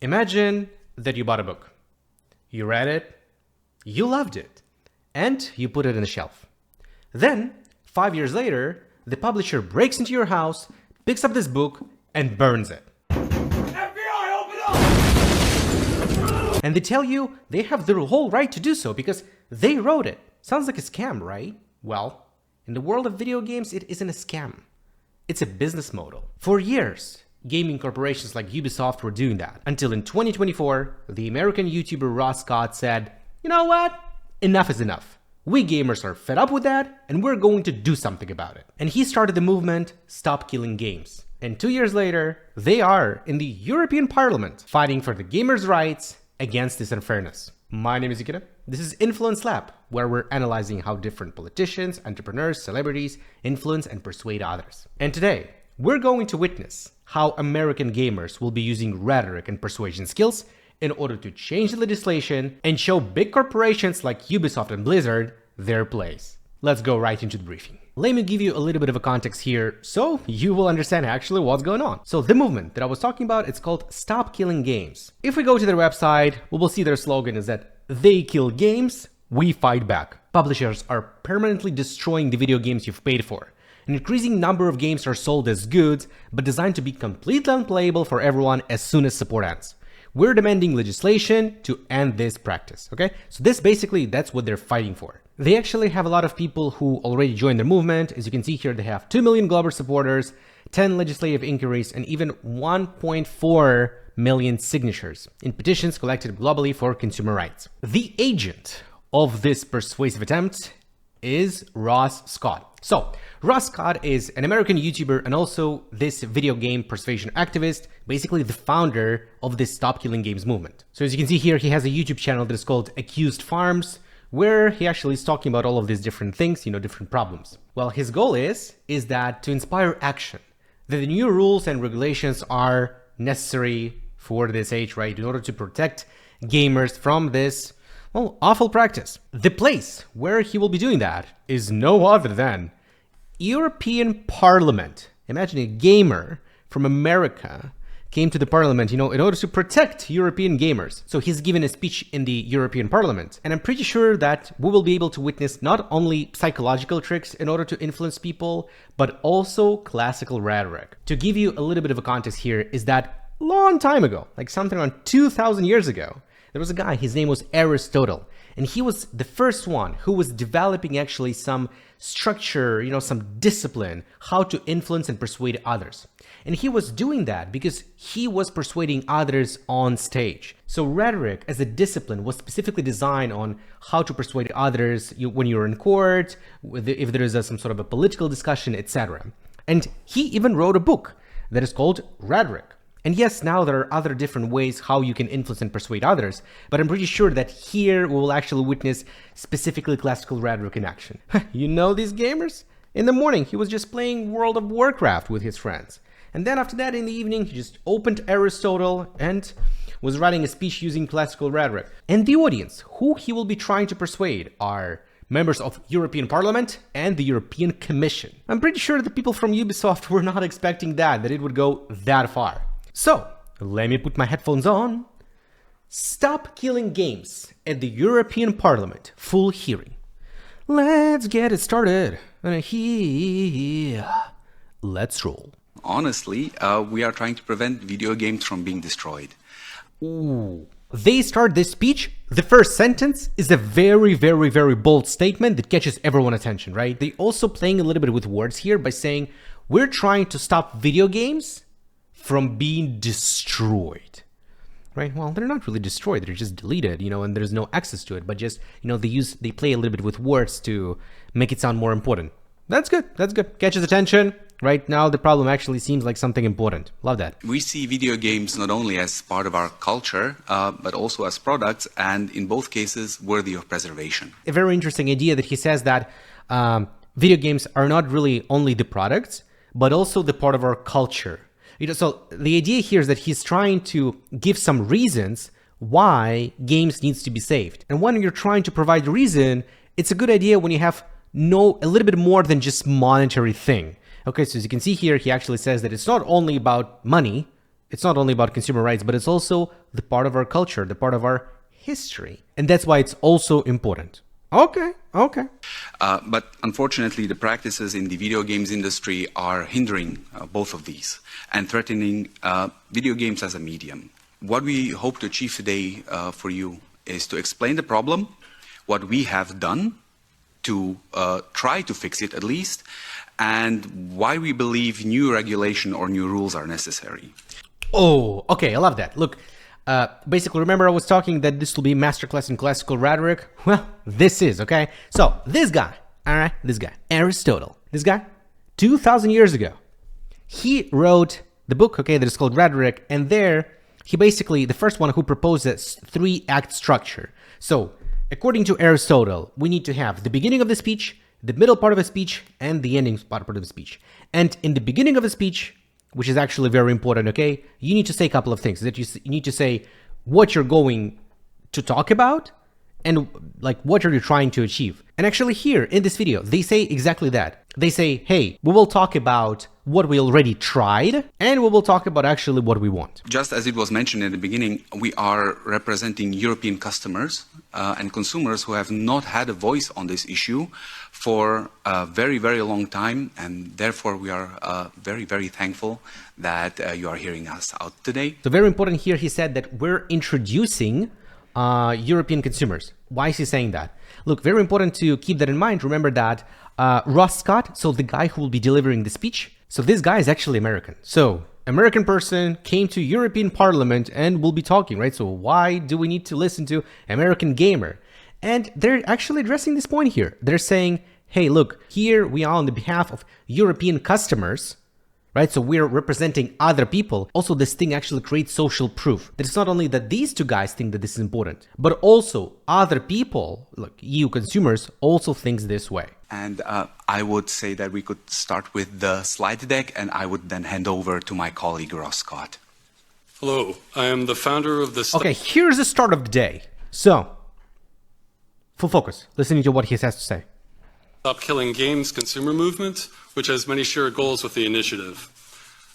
Imagine that you bought a book. You read it, you loved it, and you put it on the shelf. Then, 5 years later, the publisher breaks into your house, picks up this book, and burns it. FBI, open up! And they tell you they have the whole right to do so because they wrote it. Sounds like a scam, right? Well, in the world of video games, it isn't a scam. It's a business model. For years, gaming corporations like Ubisoft were doing that. Until in 2024, the American YouTuber Ross Scott said, you know what? Enough is enough. We gamers are fed up with that, and we're going to do something about it. And he started the movement, Stop Killing Games. And 2 years later, they are in the European Parliament fighting for the gamers' rights against this unfairness. My name is Nikita. This is Influence Lab, where we're analyzing how different politicians, entrepreneurs, celebrities influence and persuade others. And today, we're going to witness how American gamers will be using rhetoric and persuasion skills in order to change the legislation and show big corporations like Ubisoft and Blizzard their place. Let's go right into the briefing. Let me give you a little bit of a context here so you will understand actually what's going on. So the movement that I was talking about, it's called Stop Killing Games. If we go to their website, we will see their slogan is that they kill games, we fight back. Publishers are permanently destroying the video games you've paid for. An increasing number of games are sold as goods, but designed to be completely unplayable for everyone as soon as support ends. We're demanding legislation to end this practice, okay? So that's what they're fighting for. They actually have a lot of people who already joined their movement. As you can see here, they have 2 million global supporters, 10 legislative inquiries, and even 1.4 million signatures in petitions collected globally for consumer rights. The agent of this persuasive attempt is Ross Scott. So, Ross Scott is an American YouTuber and also this video game persuasion activist, basically the founder of this Stop Killing Games movement. So as you can see here, he has a YouTube channel that is called Accused Farms, where he actually is talking about all of these different things, different problems. Well, his goal is that to inspire action, that the new rules and regulations are necessary for this age, right? In order to protect gamers from this, awful practice. The place where he will be doing that is no other than European Parliament. Imagine a gamer from America came to the parliament, in order to protect European gamers. So he's given a speech in the European Parliament. And I'm pretty sure that we will be able to witness not only psychological tricks in order to influence people, but also classical rhetoric. To give you a little bit of a context here is that long time ago, like something around 2,000 years ago, there was a guy, his name was Aristotle, and he was the first one who was developing actually some structure, some discipline, how to influence and persuade others. And he was doing that because he was persuading others on stage. So rhetoric as a discipline was specifically designed on how to persuade others when you're in court, if there is some sort of a political discussion, etc. And he even wrote a book that is called Rhetoric. And yes, now there are other different ways how you can influence and persuade others, but I'm pretty sure that here we will actually witness specifically classical rhetoric in action. You know these gamers? In the morning, he was just playing World of Warcraft with his friends. And then after that, in the evening, he just opened Aristotle and was writing a speech using classical rhetoric. And the audience, who he will be trying to persuade, are members of European Parliament and the European Commission. I'm pretty sure the people from Ubisoft were not expecting that it would go that far. So, let me put my headphones on. Stop Killing Games at the European Parliament, full hearing. Let's get it started. Let's roll. Honestly, we are trying to prevent video games from being destroyed. Ooh. They start this speech. The first sentence is a very, very, very bold statement that catches everyone's attention, right? They also playing a little bit with words here by saying, we're trying to stop video games from being destroyed, right? Well, they're not really destroyed, they're just deleted, and there's no access to it, but just, they play a little bit with words to make it sound more important. That's good, catches attention. Right now, the problem actually seems like something important. Love that. We see video games not only as part of our culture, but also as products, and in both cases, worthy of preservation. A very interesting idea that he says that video games are not really only the products, but also the part of our culture. So the idea here is that he's trying to give some reasons why games needs to be saved. And when you're trying to provide a reason, it's a good idea when you have a little bit more than just monetary thing. Okay, so as you can see here, he actually says that it's not only about money, It's not only about consumer rights, but it's also the part of our culture, the part of our history. And that's why it's also important. Okay. But unfortunately, the practices in the video games industry are hindering both of these and threatening video games as a medium. What we hope to achieve today for you is to explain the problem, what we have done to try to fix it at least, and why we believe new regulation or new rules are necessary. Oh, okay, I love that. Look, basically, remember I was talking that this will be masterclass in classical rhetoric? Well, this is, okay? So, this guy, all right, this guy, Aristotle, this guy, 2,000 years ago, he wrote the book, okay, that is called Rhetoric, and there, he basically, the first one who proposed this 3-act structure. So, according to Aristotle, we need to have the beginning of the speech, the middle part of a speech, and the ending part of the speech. And in the beginning of a speech, which is actually very important, okay? You need to say a couple of things. That you need to say what you're going to talk about and like what are you trying to achieve. And actually here in this video, they say exactly that. They say, hey, we will talk about what we already tried and we will talk about actually what we want. Just as it was mentioned in the beginning, we are representing European customers and consumers who have not had a voice on this issue for a very, very long time, and therefore we are very, very thankful that you are hearing us out today. So very important here, he said that we're introducing European consumers. Why is he saying that? Look, very important to keep that in mind. Remember that Ross Scott, so the guy who will be delivering the speech, so this guy is actually American. So American person came to European Parliament and will be talking, right? So why do we need to listen to American gamer? And they're actually addressing this point here. They're saying, hey, look, here we are on the behalf of European customers, right? So we're representing other people. Also, this thing actually creates social proof. That it's not only that these two guys think that this is important, but also other people, like EU consumers, also thinks this way. And I would say that we could start with the slide deck, and I would then hand over to my colleague, Ross Scott. Hello, I am the founder of the... Okay, here's the start of the day. So, full focus, listening to what he has to say. Stop Killing Games consumer movement, which has many shared goals with the initiative.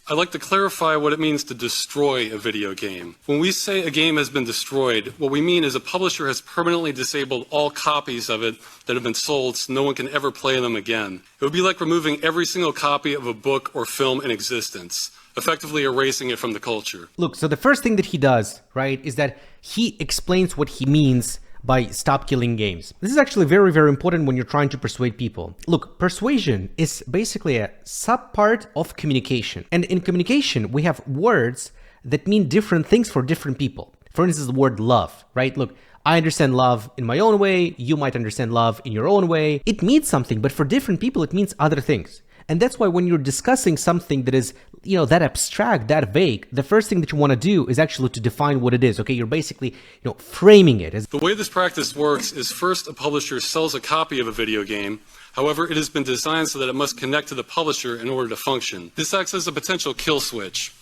I'd like to clarify what it means to destroy a video game. When we say a game has been destroyed, what we mean is a publisher has permanently disabled all copies of it that have been sold so no one can ever play them again. It would be like removing every single copy of a book or film in existence, effectively erasing it from the culture. Look, so the first thing that he does, right, is that he explains what he means by stop killing games. This is actually very, very important when you're trying to persuade people. Look, persuasion is basically a sub-part of communication. And in communication, we have words that mean different things for different people. For instance, the word love, right? Look, I understand love in my own way. You might understand love in your own way. It means something, but for different people, it means other things. And that's why when you're discussing something that is, you know, that abstract, that vague, the first thing that you want to do is actually to define what it is. Okay, you're basically, you know, framing it as... The way this practice works is first a publisher sells a copy of a video game. However, it has been designed so that it must connect to the publisher in order to function. This acts as a potential kill switch.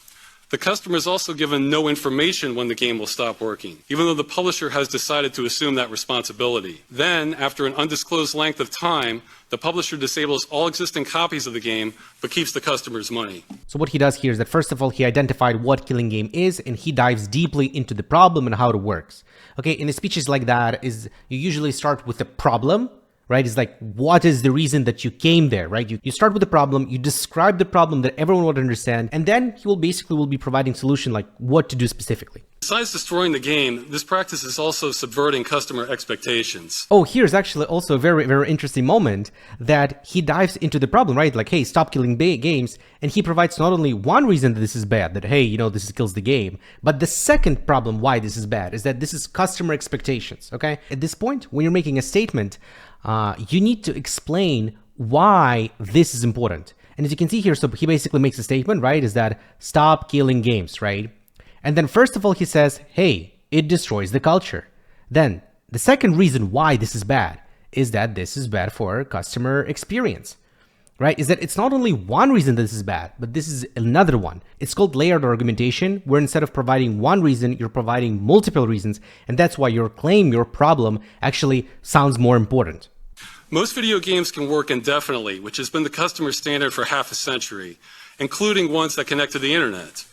The customer is also given no information when the game will stop working, even though the publisher has decided to assume that responsibility. Then, after an undisclosed length of time, the publisher disables all existing copies of the game, but keeps the customer's money. So what he does here is that first of all, he identified what killing game is, and he dives deeply into the problem and how it works. Okay, in a speeches like that, is you usually start with the problem, right? It's like, what is the reason that you came there, right? You start with the problem, you describe the problem that everyone would understand, and then he will basically be providing solution like what to do specifically. Besides destroying the game, this practice is also subverting customer expectations. Oh, here's actually also a very, very interesting moment that he dives into the problem, right? Like, hey, stop killing games. And he provides not only one reason that this is bad, that, hey, you know, this kills the game, but the second problem why this is bad is that this is customer expectations, okay? At this point, when you're making a statement, you need to explain why this is important. And as you can see here, so he basically makes a statement, right? Is that stop killing games, right? And then first of all, he says, hey, it destroys the culture. Then the second reason why this is bad is that this is bad for customer experience, right? Is that it's not only one reason that this is bad, but this is another one. It's called layered argumentation, where instead of providing one reason, you're providing multiple reasons. And that's why your claim, your problem actually sounds more important. Most video games can work indefinitely, which has been the customer standard for half a century, including ones that connect to the internet.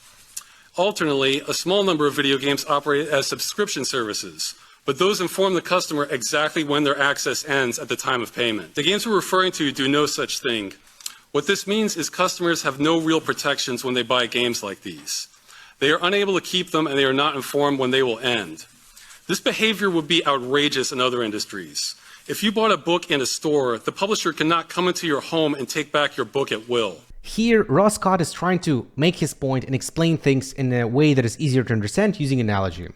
Alternately, a small number of video games operate as subscription services, but those inform the customer exactly when their access ends at the time of payment. The games we're referring to do no such thing. What this means is customers have no real protections when they buy games like these. They are unable to keep them, and they are not informed when they will end. This behavior would be outrageous in other industries. If you bought a book in a store, the publisher cannot come into your home and take back your book at will. Here, Ross Scott is trying to make his point and explain things in a way that is easier to understand using analogy.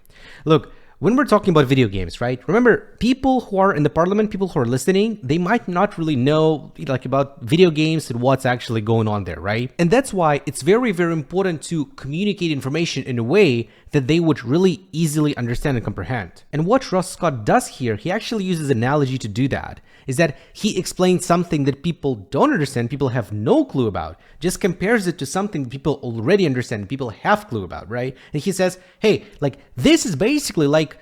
Look, when we're talking about video games, right? Remember, people who are in the parliament, people who are listening, they might not really know like about video games and what's actually going on there, right? And that's why it's very, very important to communicate information in a way that they would really easily understand and comprehend. And what Ross Scott does here, he actually uses analogy to do that, is that he explains something that people don't understand, people have no clue about, just compares it to something people already understand, people have clue about, right? And he says, hey, like this is basically like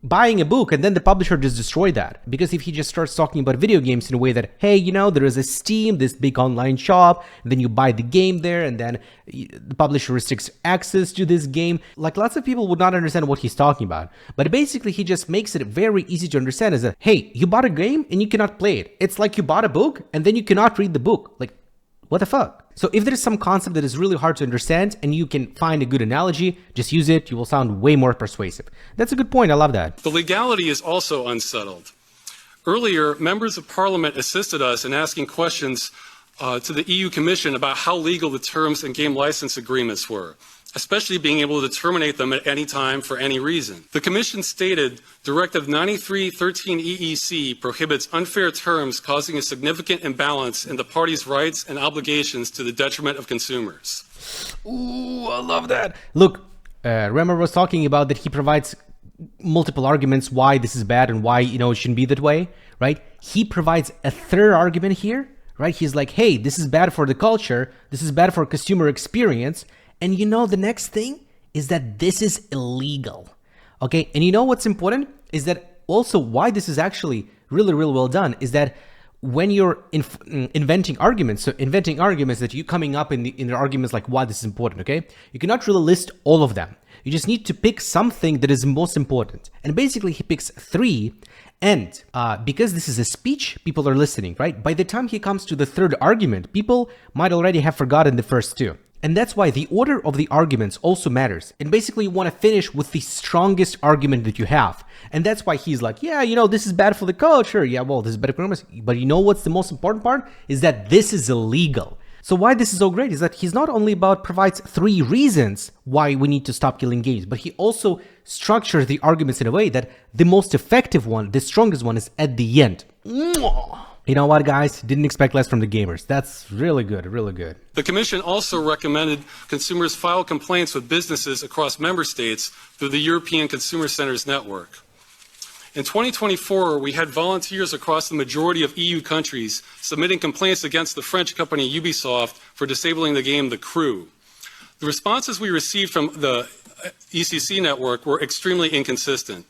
buying a book and then the publisher just destroyed that. Because if he just starts talking about video games in a way that, hey, you know, there is a Steam, this big online shop, and then you buy the game there and then the publisher restricts access to this game, like lots of people would not understand what he's talking about. But basically he just makes it very easy to understand is that, hey, you bought a game and you cannot play it. It's like you bought a book and then you cannot read the book. Like, what the fuck? So if there is some concept that is really hard to understand and you can find a good analogy, just use it. You will sound way more persuasive. That's a good point. I love that. The legality is also unsettled. Earlier, members of parliament assisted us in asking questions to the EU Commission about how legal the terms and game license agreements were, especially being able to terminate them at any time for any reason. The Commission stated Directive 9313 EEC prohibits unfair terms causing a significant imbalance in the parties' rights and obligations to the detriment of consumers. Ooh, I love that. Look, remember I was talking about that he provides multiple arguments why this is bad and why, you know, it shouldn't be that way, right? He provides a third argument here, right? He's like, hey, this is bad for the culture. This is bad for consumer experience. And you know, the next thing is that this is illegal, okay? And you know what's important is that also why this is actually really, really well done is that when you're inventing arguments, so inventing arguments that you coming up in the arguments like why this is important, okay? You cannot really list all of them. You just need to pick something that is most important. And basically he picks 3 and because this is a speech, people are listening, right? By the time he comes to the third argument, people might already have forgotten the first 2. And that's why the order of the arguments also matters. And basically you want to finish with the strongest argument that you have. And that's why he's like, yeah, you know, this is bad for the culture. Yeah, well, this is bad for commerce. But you know what's the most important part? Is that this is illegal. So why this is so great is that he's not only provides 3 reasons why we need to stop killing games, but he also structures the arguments in a way that the most effective one, the strongest one is at the end. You know what, guys? Didn't expect less from the gamers. That's really good, really good. The Commission also recommended consumers file complaints with businesses across member states through the European Consumer Centers network. In 2024, we had volunteers across the majority of EU countries submitting complaints against the French company Ubisoft for disabling the game The Crew. The responses we received from the ECC network were extremely inconsistent.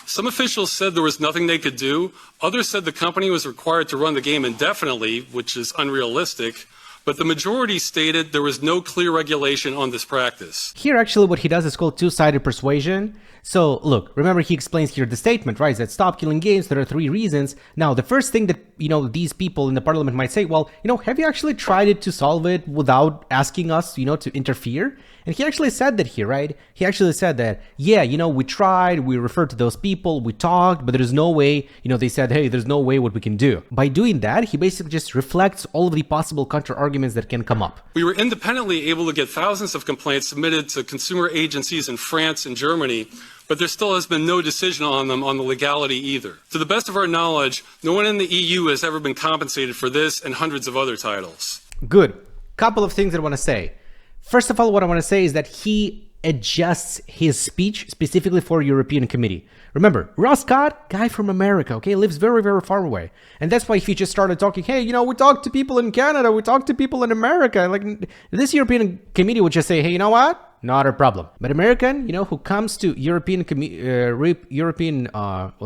Some officials said there was nothing they could do. Others said the company was required to run the game indefinitely, which is unrealistic. But the majority stated there was no clear regulation on this practice. Here, actually, what he does is called two-sided persuasion. So, look, remember he explains here the statement, right? That stop killing games, there are 3 reasons. Now, the first thing that, you know, these people in the parliament might say, well, you know, have you actually tried it to solve it without asking us, you know, to interfere? And he actually said that here, right? He actually said that, yeah, you know, we tried, we referred to those people, we talked, but there's no way, you know, they said, hey, there's no way what we can do. By doing that, he basically just reflects all of the possible counter-arguments that can come up. We were independently able to get thousands of complaints submitted to consumer agencies in France and Germany, but there still has been no decision on them on the legality either. To the best of our knowledge, no one in the EU has ever been compensated for this and hundreds of other titles. Good. Couple of things I want to say. First of all, what I want to say is that he adjusts his speech specifically for European Committee. Remember, Ross Scott, guy from America, okay, lives very, very far away. And that's why if he just started talking, hey, you know, we talked to people in Canada, we talked to people in America, like this European Committee would just say, hey, you know what? Not a problem. But American, you know, who comes to European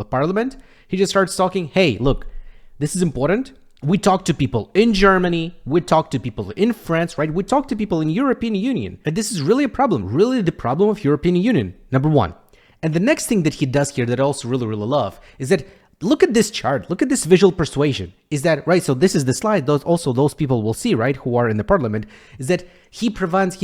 Parliament, he just starts talking, hey, look, this is important. We talk to people in Germany, we talk to people in France, right? We talk to people in European Union. And this is really a problem, really the problem of European Union, number one. And the next thing that he does here that I also really, really love is that look at this chart, look at this visual persuasion. Is that right? So this is the slide those people will see, right, who are in the parliament, is that he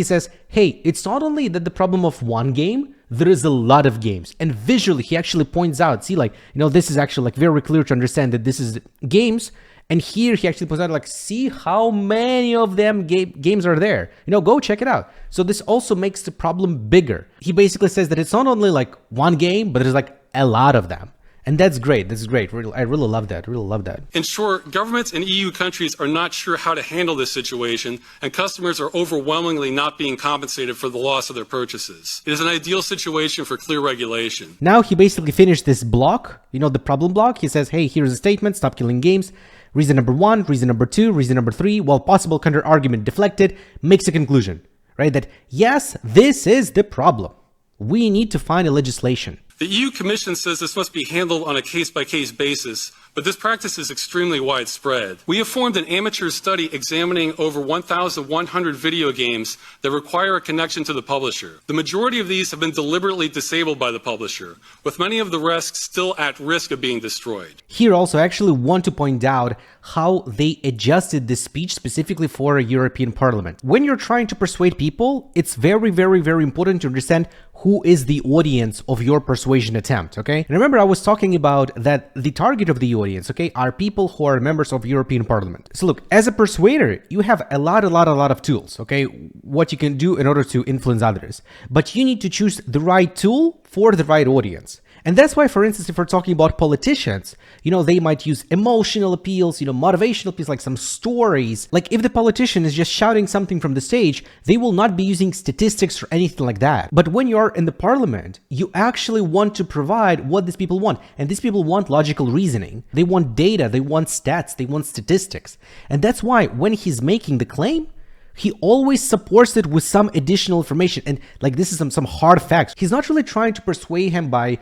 says, hey, it's not only that the problem of one game, there is a lot of games. And visually, he actually points out, see, like, this is actually like very clear to understand that this is games. And here he actually points out, like, see how many of them games are there. Go check it out. So this also makes the problem bigger. He basically says that it's not only like one game, but there's like a lot of them. And that's great. This is great. I really love that. Really love that. In short, governments in EU countries are not sure how to handle this situation, and customers are overwhelmingly not being compensated for the loss of their purchases. It is an ideal situation for clear regulation. Now he basically finished this block, the problem block. He says, hey, here's a statement, stop killing games. Reason number 1, reason number 2, reason number 3, while possible counter-argument deflected, makes a conclusion, right? That yes, this is the problem. We need to find a legislation. The EU Commission says this must be handled on a case-by-case basis, but this practice is extremely widespread. We have formed an amateur study examining over 1,100 video games that require a connection to the publisher. The majority of these have been deliberately disabled by the publisher, with many of the rest still at risk of being destroyed. Here also I actually want to point out how they adjusted this speech specifically for a European Parliament. When you're trying to persuade people, it's very, very, very important to understand who is the audience of your persuasion attempt, okay? And remember, I was talking about that the target of the audience, okay, are people who are members of European Parliament. So look, as a persuader, you have a lot of tools, okay, what you can do in order to influence others. But you need to choose the right tool for the right audience. And that's why, for instance, if we're talking about politicians, they might use emotional appeals, motivational appeals, like some stories. Like if the politician is just shouting something from the stage, they will not be using statistics or anything like that. But when you are in the parliament, you actually want to provide what these people want. And these people want logical reasoning. They want data, they want stats, they want statistics. And that's why when he's making the claim, he always supports it with some additional information. And like, this is some hard facts. He's not really trying to persuade him by,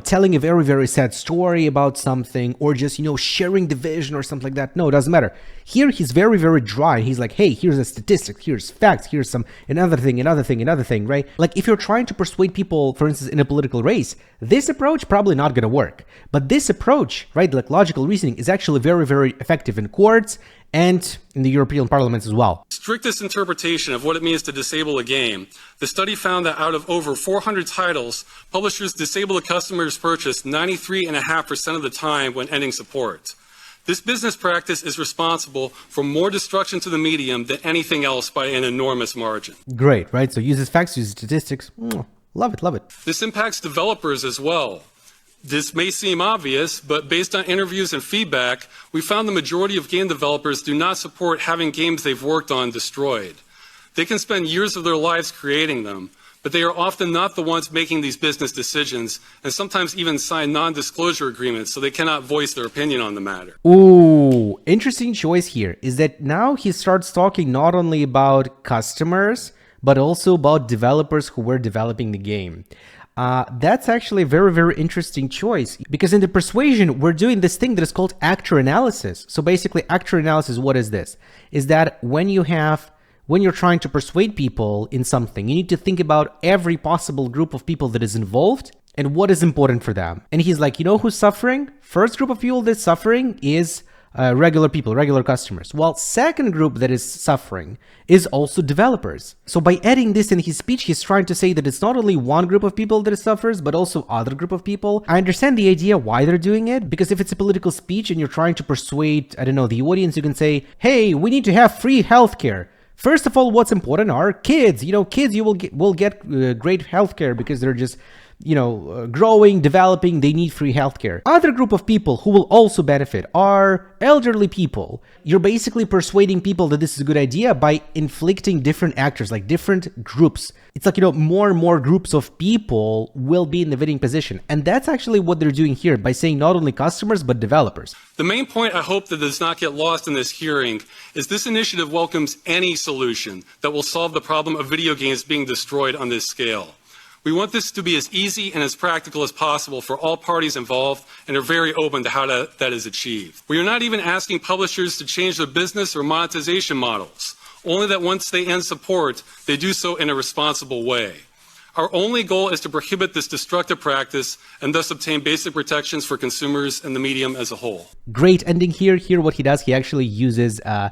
telling a very, very sad story about something or just, sharing the vision or something like that. No, it doesn't matter. Here, he's very, very dry. He's like, hey, here's a statistic, here's facts, here's another thing, right? Like if you're trying to persuade people, for instance, in a political race, this approach probably not going to work. But this approach, right, like logical reasoning is actually very, very effective in courts and in the European Parliament as well. Strictest interpretation of what it means to disable a game, the study found that out of over 400 titles, publishers disable a customer's purchase 93.5% of the time when ending support. This business practice is responsible for more destruction to the medium than anything else by an enormous margin. Great, right? So uses facts, uses statistics. Love it, love it. This impacts developers as well. This may seem obvious, but based on interviews and feedback, we found the majority of game developers do not support having games they've worked on destroyed. They can spend years of their lives creating them, but they are often not the ones making these business decisions, and sometimes even sign non-disclosure agreements so they cannot voice their opinion on the matter. Ooh, interesting choice here is that now he starts talking not only about customers, but also about developers who were developing the game. That's actually a very, very interesting choice because in the persuasion, we're doing this thing that is called actor analysis. So basically actor analysis, what is this? Is that when you're trying to persuade people in something, you need to think about every possible group of people that is involved and what is important for them. And he's like, who's suffering? First group of people that's suffering is regular people, regular customers. While second group that is suffering is also developers. So by adding this in his speech, he's trying to say that it's not only one group of people that suffers, but also other group of people. I understand the idea why they're doing it, because if it's a political speech and you're trying to persuade, the audience, you can say, hey, we need to have free healthcare. First of all, what's important are kids. Kids will get great healthcare because they're just growing, developing, they need free healthcare. Other group of people who will also benefit are elderly people. You're basically persuading people that this is a good idea by inflicting different actors, like different groups. It's like, more and more groups of people will be in the winning position. And that's actually what they're doing here by saying not only customers, but developers. The main point I hope that does not get lost in this hearing is this initiative welcomes any solution that will solve the problem of video games being destroyed on this scale. We want this to be as easy and as practical as possible for all parties involved and are very open to how that is achieved. We are not even asking publishers to change their business or monetization models, only that once they end support, they do so in a responsible way. Our only goal is to prohibit this destructive practice and thus obtain basic protections for consumers and the medium as a whole. Great ending here. Here what he does, he actually uses a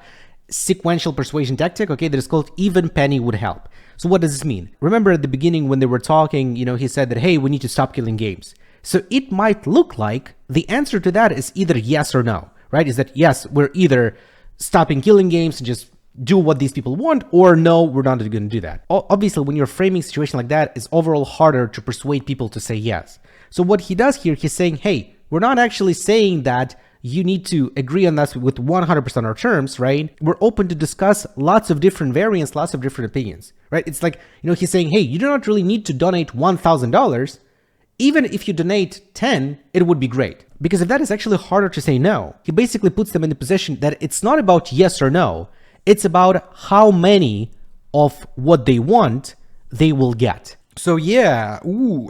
sequential persuasion tactic, okay, that is called even penny would help. So what does this mean? Remember at the beginning when they were talking, he said that, hey, we need to stop killing games. So it might look like the answer to that is either yes or no, right? Is that yes, we're either stopping killing games and just do what these people want, or no, we're not going to do that. Obviously, when you're framing a situation like that, it's overall harder to persuade people to say yes. So what he does here, he's saying, hey, we're not actually saying that you need to agree on that with 100% of our terms, right? We're open to discuss lots of different variants, lots of different opinions, right? It's like, he's saying, hey, you do not really need to donate $1,000. Even if you donate 10, it would be great. Because if that is actually harder to say no, he basically puts them in the position that it's not about yes or no. It's about how many of what they want they will get. So yeah,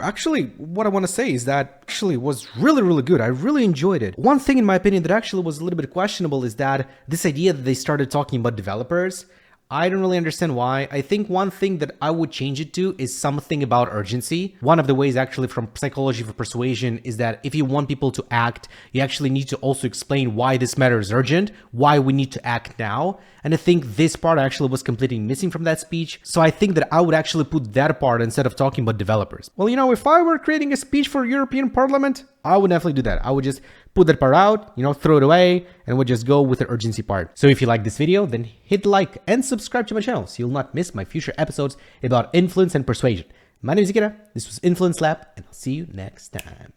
actually what I want to say is that actually was really, really good. I really enjoyed it. One thing in my opinion that actually was a little bit questionable is that this idea that they started talking about developers, I don't really understand why. I think one thing that I would change it to is something about urgency. One of the ways actually from psychology for persuasion is that if you want people to act, you actually need to also explain why this matter is urgent, why we need to act now. And I think this part actually was completely missing from that speech. So I think that I would actually put that part instead of talking about developers. Well, if I were creating a speech for European Parliament, I would definitely do that. I would just put that part out, throw it away, and would just go with the urgency part. So if you like this video, then hit like and subscribe to my channel so you'll not miss my future episodes about influence and persuasion. My name is Ikeda, this was Influence Lab, and I'll see you next time.